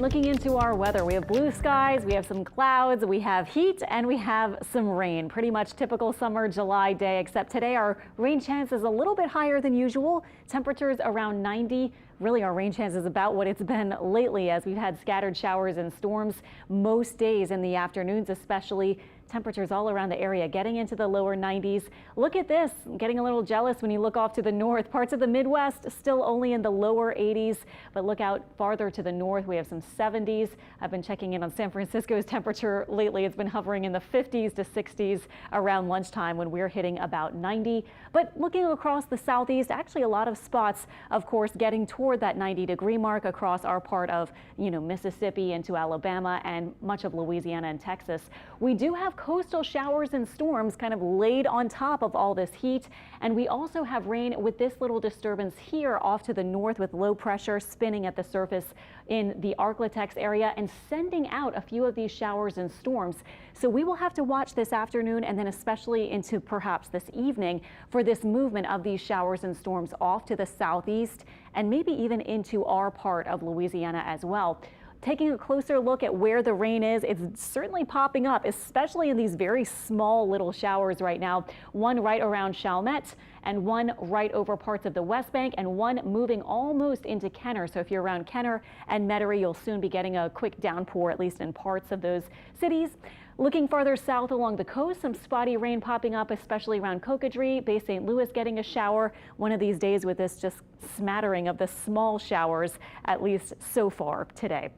Looking into our weather, we have blue skies, we have some clouds, we have heat, and we have some rain. Pretty much typical summer July day, except today our rain chance is a little bit higher than usual. Temperatures around 90. Really, our rain chance is about what it's been lately, as we've had scattered showers and storms most days in the afternoons, especially. Temperatures all around the area getting into the lower 90s. Look at this, I'm getting a little jealous when you look off to the north. Parts of the Midwest still only in the lower 80s, but look out farther to the north. We have some 70s. I've been checking in on San Francisco's temperature lately. It's been hovering in the 50s to 60s around lunchtime when we're hitting about 90. But looking across the southeast, actually a lot of spots, of course, getting toward that 90-degree mark across our part of, Mississippi into Alabama and much of Louisiana and Texas. We do have coastal showers and storms kind of laid on top of all this heat. And we also have rain with this little disturbance here off to the north with low pressure spinning at the surface in the Arklatex area and sending out a few of these showers and storms. So we will have to watch this afternoon and then especially into perhaps this evening for this movement of these showers and storms off to the southeast and maybe even into our part of Louisiana as well. Taking a closer look at where the rain is, it's certainly popping up, especially in these very small little showers right now. One right around Chalmette and one right over parts of the West Bank and one moving almost into Kenner. So if you're around Kenner and Metairie, you'll soon be getting a quick downpour, at least in parts of those cities. Looking farther south along the coast, some spotty rain popping up, especially around Cocodrie, Bay St. Louis getting a shower. One of these days with this just smattering of the small showers, at least so far today.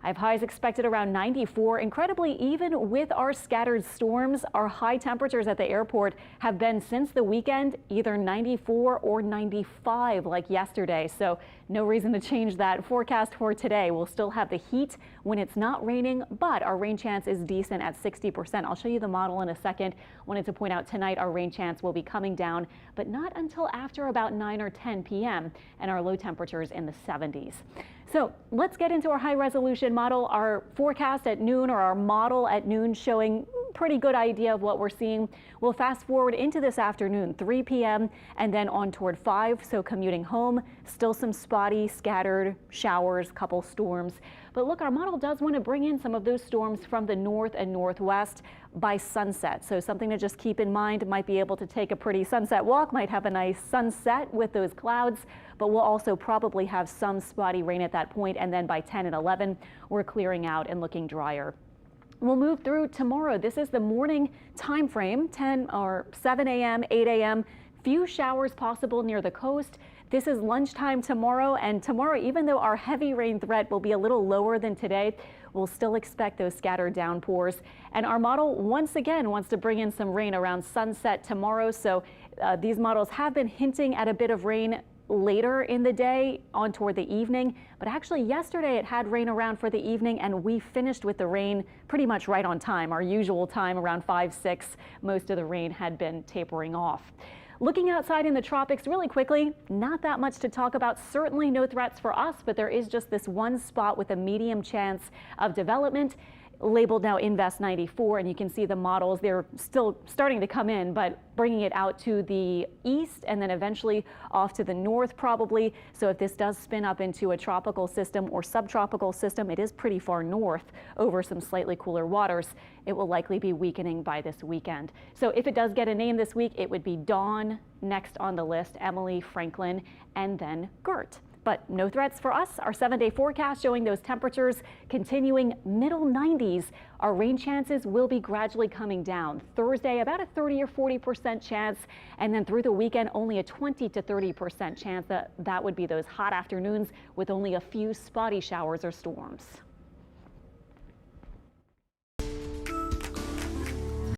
I have highs expected around 94. Incredibly, even with our scattered storms, our high temperatures at the airport have been since the weekend either 94 or 95 like yesterday. So no reason to change that forecast for today. We'll still have the heat when it's not raining, but our rain chance is decent at 60%. I'll show you the model in a second. Wanted to point out tonight our rain chance will be coming down, but not until after about 9 or 10 p.m. and our low temperatures in the 70s. So let's get into our high resolution model. Our forecast at noon, or our model at noon, showing pretty good idea of what we're seeing. We'll fast forward into this afternoon, 3 p.m. and then on toward 5. So commuting home, still some spotty, scattered showers, couple storms. But look, our model does want to bring in some of those storms from the north and northwest by sunset. So something to just keep in mind. Might be able to take a pretty sunset walk, might have a nice sunset with those clouds, but we'll also probably have some spotty rain at that point. And then by 10 and 11, we're clearing out and looking drier. We'll move through tomorrow. This is the morning time frame, 10 or 7 a.m., 8 a.m. Few showers possible near the coast. This is lunchtime tomorrow, and tomorrow, even though our heavy rain threat will be a little lower than today, we'll still expect those scattered downpours. And our model once again wants to bring in some rain around sunset tomorrow. So these models have been hinting at a bit of rain later in the day on toward the evening, but actually yesterday it had rain around for the evening and we finished with the rain pretty much right on time. Our usual time around 5, 6, most of the rain had been tapering off. Looking outside in the tropics really quickly, not that much to talk about. Certainly no threats for us, but there is just this one spot with a medium chance of development, labeled now Invest 94, and you can see the models. They're still starting to come in, but bringing it out to the east and then eventually off to the north probably. So if this does spin up into a tropical system or subtropical system, it is pretty far north over some slightly cooler waters. It will likely be weakening by this weekend. So if it does get a name this week, it would be Dawn, next on the list, Emily, Franklin, and then Gert. But no threats for us. Our 7-day forecast showing those temperatures continuing middle 90s. Our rain chances will be gradually coming down. Thursday, about a 30 or 40% chance. And then through the weekend, only a 20 to 30% chance that would be those hot afternoons with only a few spotty showers or storms.